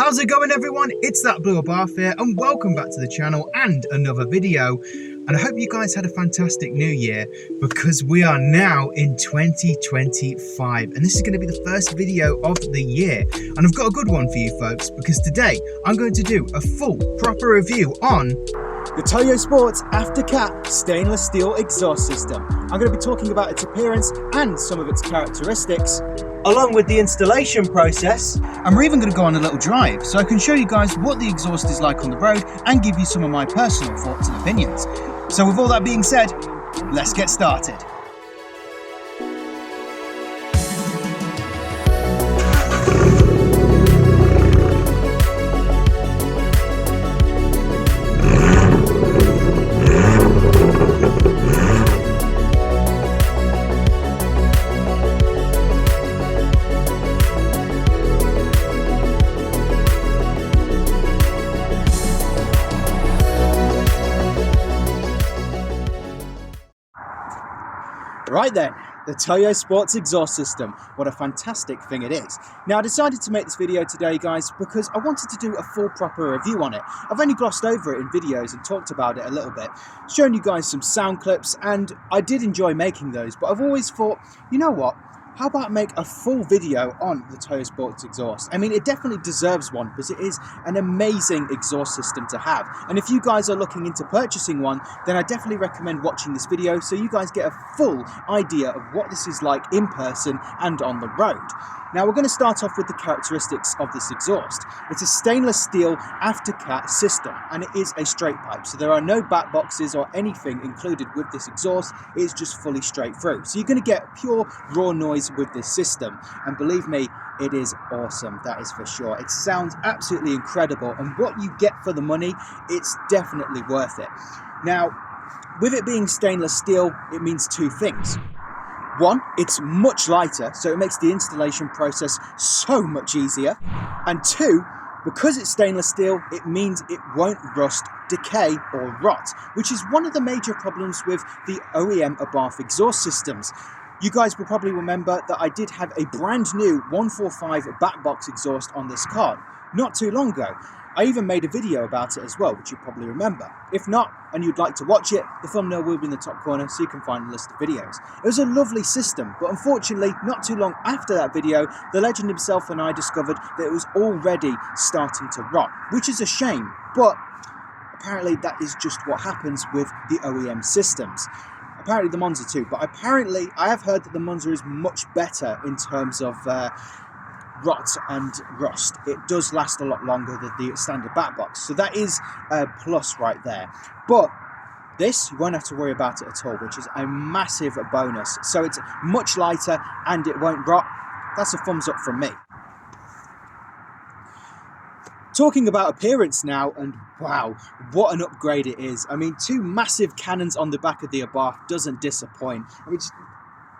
How's it going, everyone? It's that Blue Abarth here, and welcome back to the channel and another video. And I hope you guys had a fantastic new year, because we are now in 2025 and this is going to be the first video of the year. And I've got a good one for you folks, because today I'm going to do a full proper review on the Toyosports Aftercat stainless steel exhaust system. I'm going to be talking about its appearance and some of its characteristics, along with the installation process, and we're even going to go on a little drive so I can show you guys what the exhaust is like on the road and give you some of my personal thoughts and opinions. So with all that being said, let's get started. Right then, the Toyosports exhaust system. What a fantastic thing it is. Now, I decided to make this video today, guys, because I wanted to do a full proper review on it. I've only glossed over it in videos and talked about it a little bit, shown you guys some sound clips, and I did enjoy making those, but I've always thought, you know what? How about make a full video on the Toyosports exhaust? I mean, it definitely deserves one because it is an amazing exhaust system to have. And if you guys are looking into purchasing one, then I definitely recommend watching this video so you guys get a full idea of what this is like in person and on the road. Now, we're going to start off with the characteristics of this exhaust. It's a stainless steel Aftercat system, and it is a straight pipe. So there are no back boxes or anything included with this exhaust. It is just fully straight through. So you're going to get pure raw noise with this system. And believe me, it is awesome. That is for sure. It sounds absolutely incredible. And what you get for the money, it's definitely worth it. Now, with it being stainless steel, it means two things. One, it's much lighter, so it makes the installation process so much easier. And two, because it's stainless steel, it means it won't rust, decay, or rot, which is one of the major problems with the OEM Abarth exhaust systems. You guys will probably remember that I did have a brand new 145 back box exhaust on this car not too long ago. I even made a video about it as well, which you probably remember. If not, and you'd like to watch it, the thumbnail will be in the top corner so you can find a list of videos. It was a lovely system, but unfortunately, not too long after that video, the legend himself and I discovered that it was already starting to rot, which is a shame, but apparently that is just what happens with the OEM systems. Apparently the Monza too, but apparently I have heard that the Monza is much better in terms of rot and rust. It does last a lot longer than the standard back box, so that is a plus right there. But this, you won't have to worry about it at all, which is a massive bonus. So it's much lighter and it won't rot. That's a thumbs up from me. Talking about appearance now, and wow, what an upgrade it is. I mean, two massive cannons on the back of the Abarth doesn't disappoint. I mean,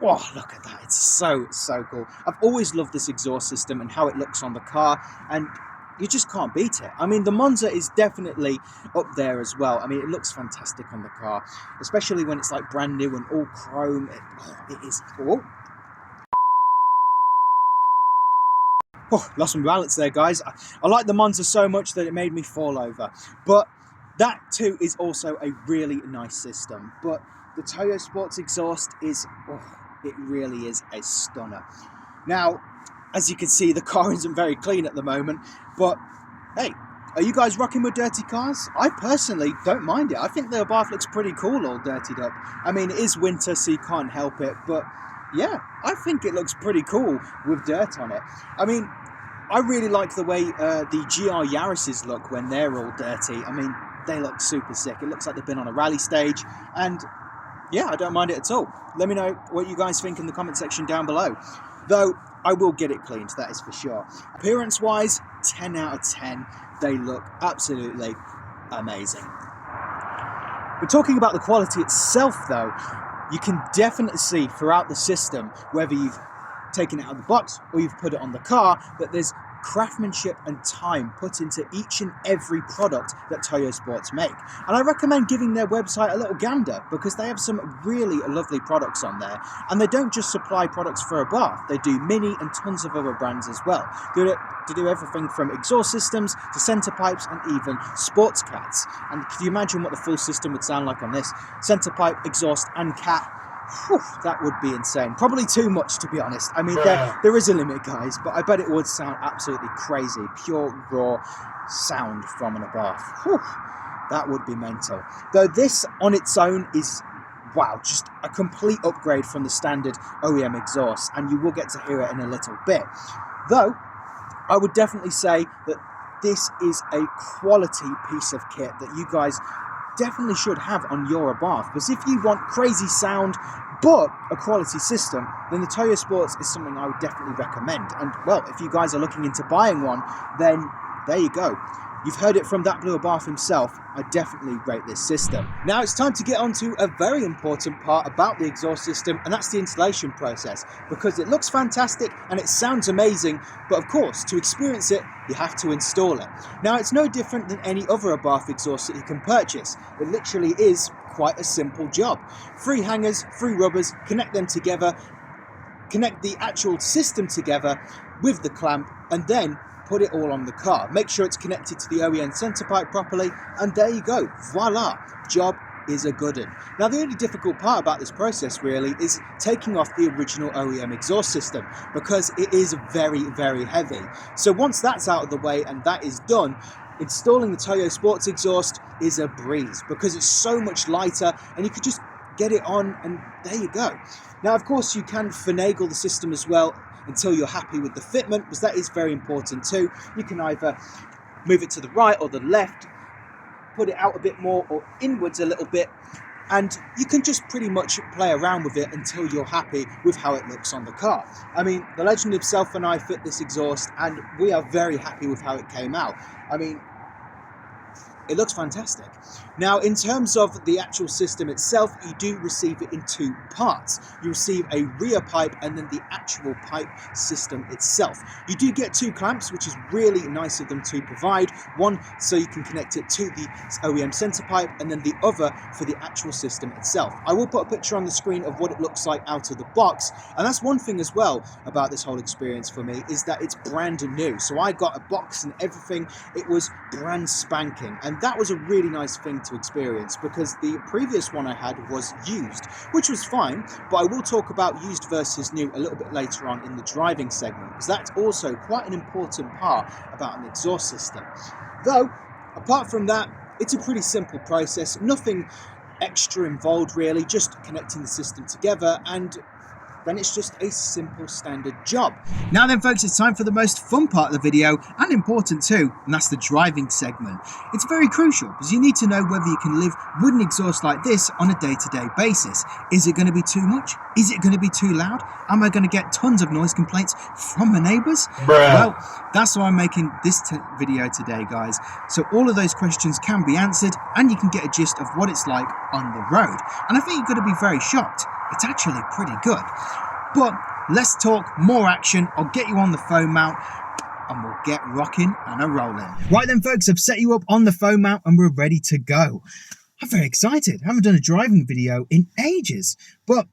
oh, look at that. It's so cool. I've always loved this exhaust system and how it looks on the car, and you just can't beat it. I mean, the Monza is definitely up there as well. I mean, it looks fantastic on the car, especially when it's like brand new and all chrome. It is cool. Oh, lost my balance there, guys. I like the Monza so much that it made me fall over. But that too is also a really nice system. But the Toyosports exhaust is, it really is a stunner. Now, as you can see, the car isn't very clean at the moment, but hey, are you guys rocking with dirty cars? I personally don't mind it. I think the Abarth looks pretty cool all dirtied up. I mean, it is winter, so you can't help it, but yeah, I think it looks pretty cool with dirt on it. I mean, I really like the way the GR Yaris's look when they're all dirty. I mean, they look super sick. It looks like they've been on a rally stage, and yeah, I don't mind it at all. Let me know what you guys think in the comment section down below. Though, I will get it cleaned, that is for sure. Appearance-wise, 10 out of 10. They look absolutely amazing. But talking about the quality itself, though, you can definitely see throughout the system, whether you've taken it out of the box or you've put it on the car, that there's craftsmanship and time put into each and every product that Toyosports make. And I recommend giving their website a little gander, because they have some really lovely products on there. And they don't just supply products for Abarth, they do Mini and tons of other brands as well. To do everything from exhaust systems to centre pipes and even sports cats. And can you imagine what the full system would sound like on this? Centre pipe, exhaust and cat. Whew, that would be insane. Probably too much, to be honest. I mean, there is a limit, guys, but I bet it would sound absolutely crazy. Pure, raw sound from an Abarth. Whew, that would be mental. Though this on its own is, wow, just a complete upgrade from the standard OEM exhaust, and you will get to hear it in a little bit. Though, I would definitely say that this is a quality piece of kit that you guys definitely should have on your Abarth, because if you want crazy sound but a quality system, then the Toyosports is something I would definitely recommend. And well, if you guys are looking into buying one, then there you go. You've heard it from that Blue Abarth himself. I definitely rate this system. Now it's time to get on to a very important part about the exhaust system, and that's the installation process, because it looks fantastic and it sounds amazing, but of course, to experience it, you have to install it. Now it's no different than any other Abarth exhaust that you can purchase. It literally is quite a simple job. 3 hangers, 3 rubbers, connect them together, connect the actual system together with the clamp, and then put it all on the car. Make sure it's connected to the OEM centre pipe properly, and there you go. Voila! Job is a good one. Now the only difficult part about this process really is taking off the original OEM exhaust system, because it is very, very heavy. So once that's out of the way and that is done, installing the Toyosports exhaust is a breeze, because it's so much lighter and you could just get it on and there you go. Now of course you can finagle the system as well until you're happy with the fitment, because that is very important too. You can either move it to the right or the left, put it out a bit more or inwards a little bit, and you can just pretty much play around with it until you're happy with how it looks on the car. I mean, the legend himself and I fit this exhaust and we are very happy with how it came out. I mean, it looks fantastic. Now, in terms of the actual system itself, you do receive it in 2 parts. You receive a rear pipe and then the actual pipe system itself. You do get 2 clamps, which is really nice of them to provide. One so you can connect it to the OEM centre pipe, and then the other for the actual system itself. I will put a picture on the screen of what it looks like out of the box, and that's one thing as well about this whole experience for me, is that it's brand new. So I got a box and everything. It was brand spanking, and that was a really nice thing to experience, because the previous one I had was used, which was fine, but I will talk about used versus new a little bit later on in the driving segment, because that's also quite an important part about an exhaust system. Though, apart from that, it's a pretty simple process, nothing extra involved really, just connecting the system together, and then it's just a simple standard job. Now then folks, it's time for the most fun part of the video, and important too, and that's the driving segment. It's very crucial, because you need to know whether you can live with an exhaust like this on a day-to-day basis. Is it going to be too much? Is it going to be too loud? Am I going to get tons of noise complaints from my neighbours? Well, that's why I'm making this video today, guys. So all of those questions can be answered, and you can get a gist of what it's like on the road. And I think you're going to be very shocked. It's actually pretty good. But let's talk more action. I'll get you on the phone mount and we'll get rocking and a-rolling. Right then folks, I've set you up on the phone mount and we're ready to go. I'm very excited. I haven't done a driving video in ages, but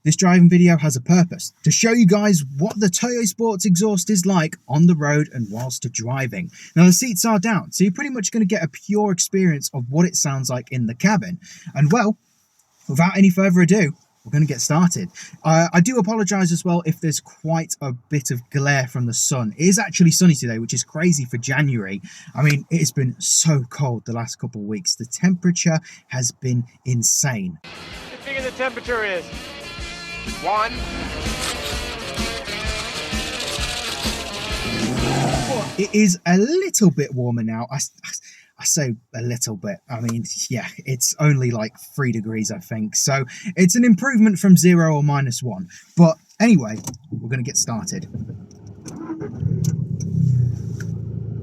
this driving video has a purpose, to show you guys what the Toyosports exhaust is like on the road and whilst driving. Now the seats are down, so you're pretty much going to get a pure experience of what it sounds like in the cabin. And well, without any further ado, we're going to get started. I do apologise as well if there's quite a bit of glare from the sun. It is actually sunny today, which is crazy for January. I mean, it has been so cold the last couple of weeks. The temperature has been insane. What do you figure the temperature is? 1. It is a little bit warmer now. I say a little bit. I mean, yeah, it's only like 3 degrees, I think. So it's an improvement from 0 or -1. But anyway, we're going to get started.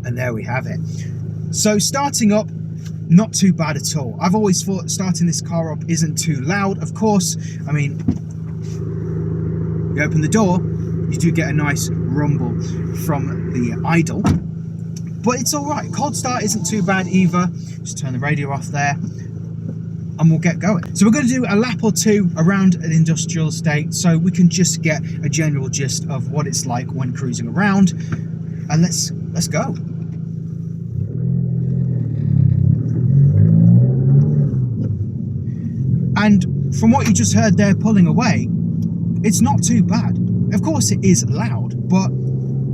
And there we have it. So starting up, not too bad at all. I've always thought starting this car up isn't too loud. Of course, I mean, you open the door you do get a nice rumble from the idle. But it's all right. Cold start isn't too bad either. Just turn the radio off there and we'll get going. So we're going to do a lap or two around an industrial estate so we can just get a general gist of what it's like when cruising around. And let's go. And from what you just heard there pulling away, it's not too bad. Of course it is loud, but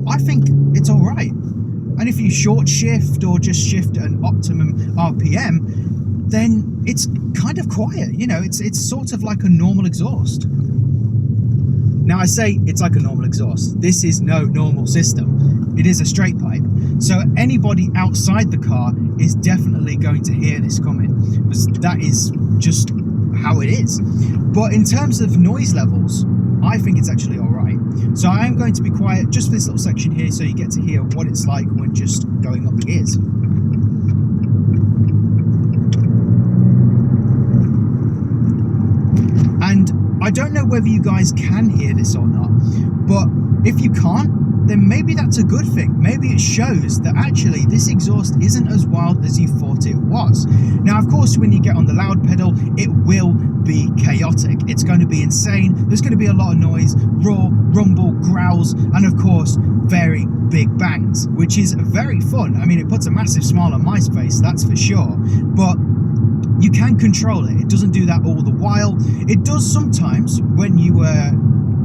I think it's all right. And if you short shift or just shift an optimum RPM, then it's kind of quiet. You know, it's sort of like a normal exhaust. Now I say it's like a normal exhaust. This is no normal system. It is a straight pipe. So anybody outside the car is definitely going to hear this coming, because that is just how it is. But in terms of noise levels, I think it's actually all right. So I am going to be quiet just for this little section here so you get to hear what it's like when just going up the gears. And I don't know whether you guys can hear this or not, but if you can't, then maybe that's a good thing. Maybe it shows that actually this exhaust isn't as wild as you thought it was. Now, of course, when you get on the loud pedal, it will be chaotic. It's going to be insane. There's going to be a lot of noise, roar, rumble, growls, and of course, very big bangs, which is very fun. I mean, it puts a massive smile on my face, that's for sure. But you can control it. It doesn't do that all the while. It does sometimes when you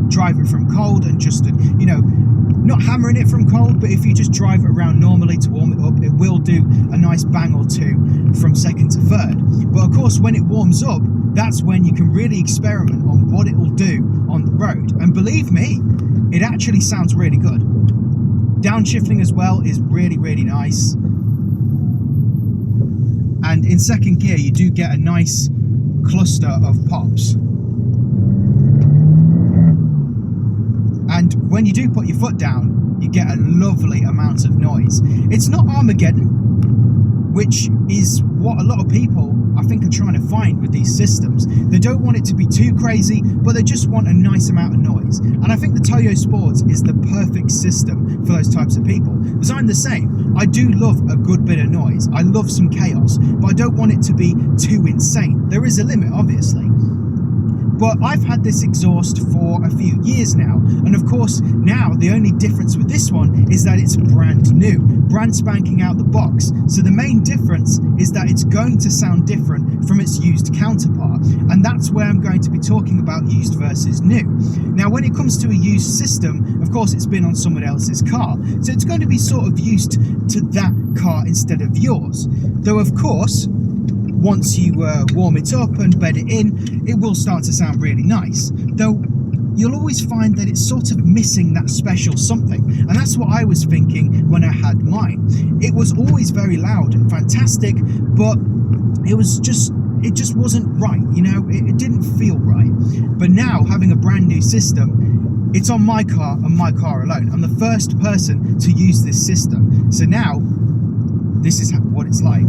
drive it from cold and just, you know, not hammering it from cold, but if you just drive it around normally to warm it up, it will do a nice bang or two from second to third. But of course, when it warms up, that's when you can really experiment on what it will do on the road. And believe me, it actually sounds really good. Downshifting as well is really, really nice. And in second gear, you do get a nice cluster of pops. And when you do put your foot down, you get a lovely amount of noise. It's not Armageddon, which is what a lot of people, I think, are trying to find with these systems. They don't want it to be too crazy, but they just want a nice amount of noise. And I think the Toyosports is the perfect system for those types of people. Because I'm the same. I do love a good bit of noise. I love some chaos, but I don't want it to be too insane. There is a limit, obviously. But I've had this exhaust for a few years now, and of course now the only difference with this one is that it's brand new, brand spanking out the box. So the main difference is that it's going to sound different from its used counterpart, and that's where I'm going to be talking about used versus new. Now when it comes to a used system, of course it's been on someone else's car, so it's going to be sort of used to that car instead of yours. Though of course, once you warm it up and bed it in, it will start to sound really nice. Though you'll always find that it's sort of missing that special something. And that's what I was thinking when I had mine. It was always very loud and fantastic, but it just wasn't right, you know, it didn't feel right. But now, having a brand new system, it's on my car and my car alone. I'm the first person to use this system. So now, this is what it's like.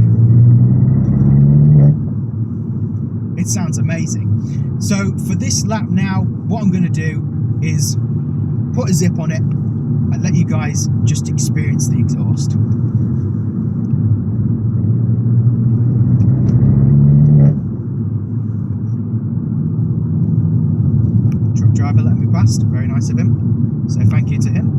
It sounds amazing. So for this lap now, what I'm going to do is put a zip on it and let you guys just experience the exhaust. Truck driver let me past, very nice of him. So thank you to him.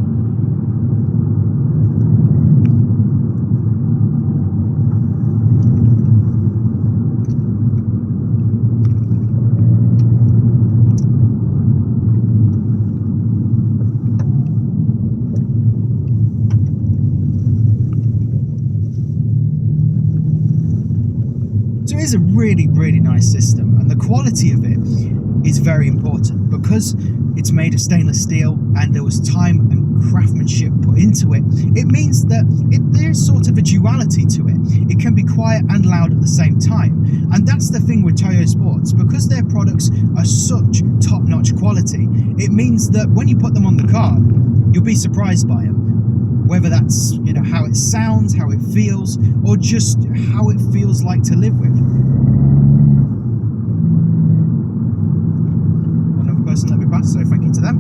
Is a really, really nice system, and the quality of it is very important because it's made of stainless steel and there was time and craftsmanship put into it. It means that there's sort of a duality to it. It can be quiet and loud at the same time, and that's the thing with Toyosports. Because their products are such top-notch quality, it means that when you put them on the car, you'll be surprised by them. Whether that's, you know, how it sounds, how it feels, or just how it feels like to live with. Another person let me pass, so thank you to them.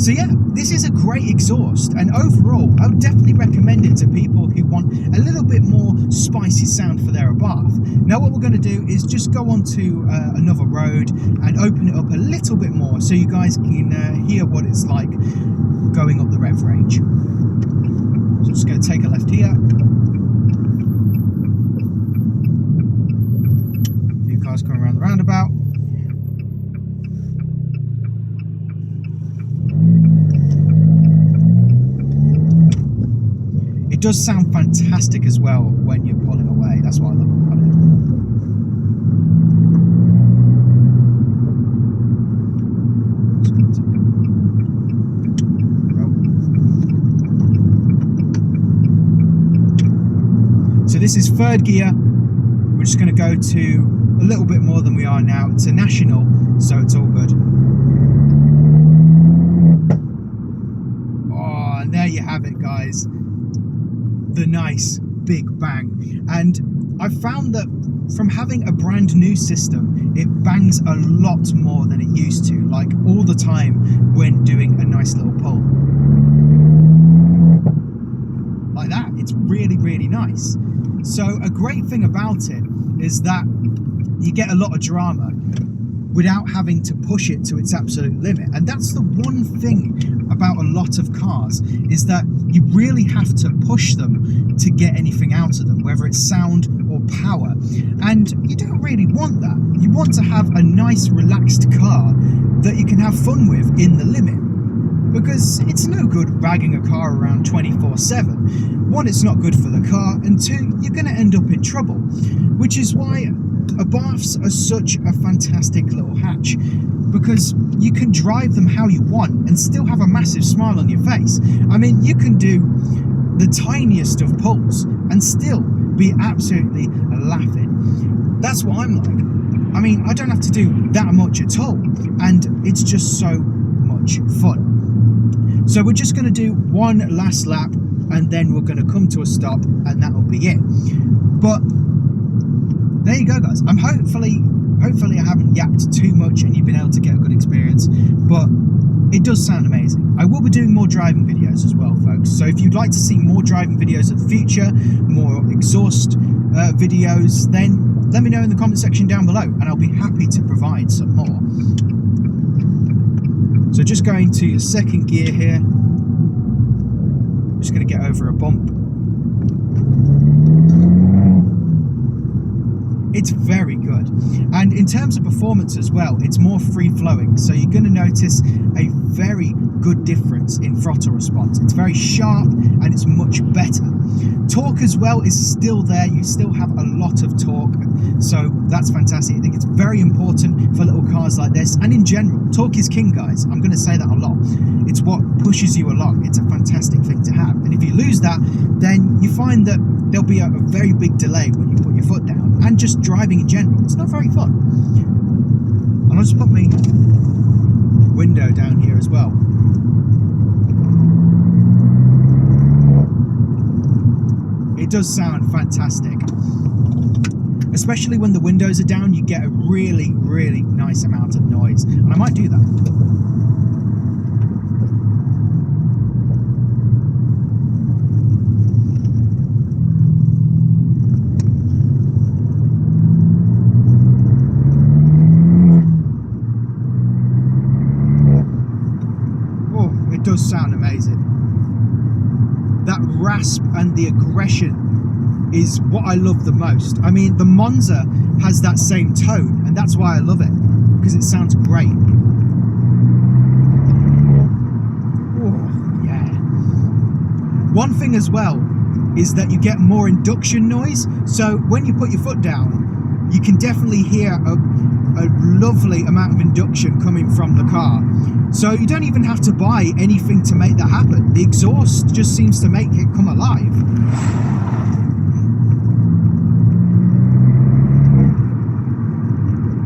So yeah, this is a great exhaust, and overall I would definitely recommend it to people who want a little bit more spicy sound for their Abarth. Now what we're going to do is just go onto another road and open it up a little bit more so you guys can hear what it's like going up the rev range. So I'm just going to take a left here. A few cars coming around the roundabout. It does sound fantastic as well when you're pulling away. That's what I love about it. So this is third gear. We're just going to go to a little bit more than we are now. It's a national, so it's all good. Oh, and there you have it, guys. The nice big bang. And I've found that from having a brand new system, it bangs a lot more than it used to, like all the time when doing a nice little pull. Like that. It's really, really nice. So a great thing about it is that you get a lot of drama without having to push it to its absolute limit. And that's the one thing about a lot of cars, is that you really have to push them to get anything out of them, whether it's sound or power. And you don't really want that. You want to have a nice relaxed car that you can have fun with in the limit. Because it's no good ragging a car around 24/7. One, it's not good for the car, and two, you're going to end up in trouble. Which is why Abarths are such a fantastic little hatch, because you can drive them how you want and still have a massive smile on your face. I mean, you can do the tiniest of pulls and still be absolutely laughing. That's what I'm like. I mean, I don't have to do that much at all, and it's just so much fun. So we're just going to do one last lap, and then we're going to come to a stop, and that'll be it. But there you go, guys. Hopefully I haven't yapped too much and you've been able to get a good experience, but it does sound amazing. I will be doing more driving videos as well, folks. So if you'd like to see more driving videos in the future, more exhaust videos, then let me know in the comment section down below, and I'll be happy to provide some more. So just going to the second gear here. Just going to get over a bump. It's very good. And in terms of performance as well, it's more free-flowing. So you're going to notice a very good difference in throttle response. It's very sharp and it's much better. Torque as well is still there. You still have a lot of torque. So that's fantastic. I think it's very important for little cars like this. And in general, torque is king, guys. I'm going to say that a lot. It's what pushes you along. It's a fantastic thing to have. And if you lose that, then you find that there'll be a very big delay when you put your foot down. And just driving in general, it's not very fun. And I'll just put my window down here as well. It does sound fantastic. Especially when the windows are down, you get a really, really nice amount of noise. And I might do that. It does sound amazing. That rasp and the aggression is what I love the most. I mean, the Monza has that same tone, and that's why I love it, because it sounds great. Oh, yeah. One thing as well is that you get more induction noise, so when you put your foot down, you can definitely hear a lovely amount of induction coming from the car. So you don't even have to buy anything to make that happen. The exhaust just seems to make it come alive.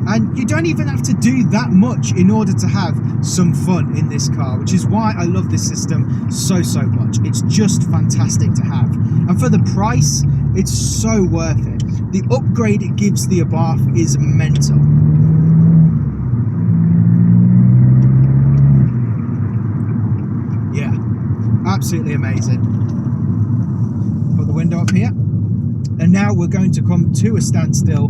And you don't even have to do that much in order to have some fun in this car, which is why I love this system so much. It's just fantastic to have. And for the price, it's so worth it. The upgrade it gives the Abarth is mental. Absolutely amazing. Put the window up here. And now we're going to come to a standstill,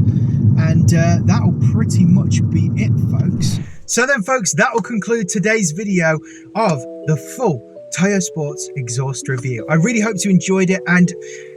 and that'll pretty much be it, folks. So then, folks, that will conclude today's video of the full Toyosports exhaust review. I really hope you enjoyed it, and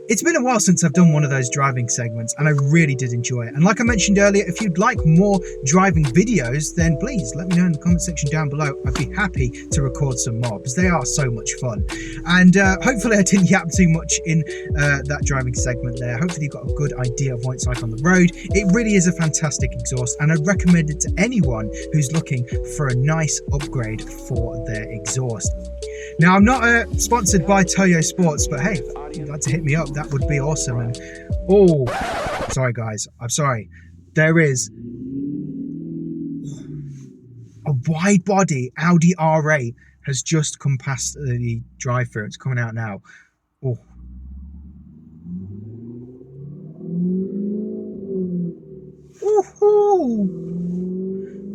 it's been a while since I've done one of those driving segments, and I really did enjoy it. And like I mentioned earlier, if you'd like more driving videos, then please let me know in the comment section down below. I'd be happy to record some more, because they are so much fun. And hopefully I didn't yap too much in that driving segment there. Hopefully you got a good idea of what it's like on the road. It really is a fantastic exhaust, and I'd recommend it to anyone who's looking for a nice upgrade for their exhaust. Now, I'm not sponsored by Toyosports, but hey, if you'd like to hit me up, that would be awesome. And oh, sorry guys, I'm sorry. There is a wide body Audi R8 has just come past the drive-through. It's coming out now. Oh. Woohoo!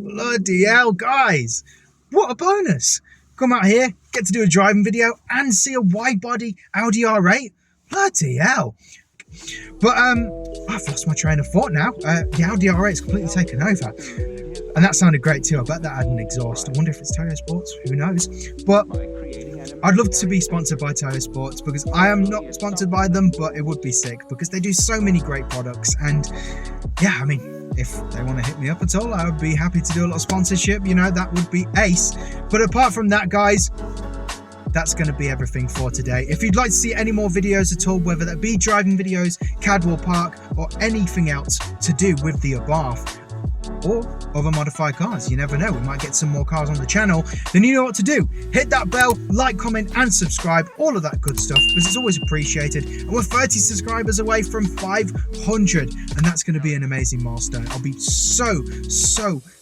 Bloody hell, guys. What a bonus. Come out here, get to do a driving video and see a wide body Audi R8. Bloody hell. But I've lost my train of thought now. The Audi R8 is completely taken over. And that sounded great too. I bet that had an exhaust. I wonder if it's Toyosports, who knows. But I'd love to be sponsored by Toyosports, because I am not sponsored by them, but it would be sick because they do so many great products. And yeah, I mean, if they want to hit me up at all, I would be happy to do a lot of sponsorship. You know, that would be ace. But apart from that, guys, that's going to be everything for today. If you'd like to see any more videos at all, whether that be driving videos, Cadwell Park, or anything else to do with the Abarth or other modified cars, you never know, we might get some more cars on the channel, then you know what to do. Hit that bell, like, comment and subscribe, all of that good stuff, because it's always appreciated. And we're 30 subscribers away from 500, and that's going to be an amazing milestone. I'll be so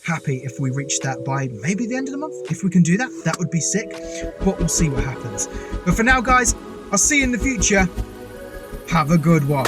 happy if we reach that by maybe the end of the month. If we can do that, that would be sick, but we'll see what happens. But for now, guys, I'll see you in the future. Have a good one.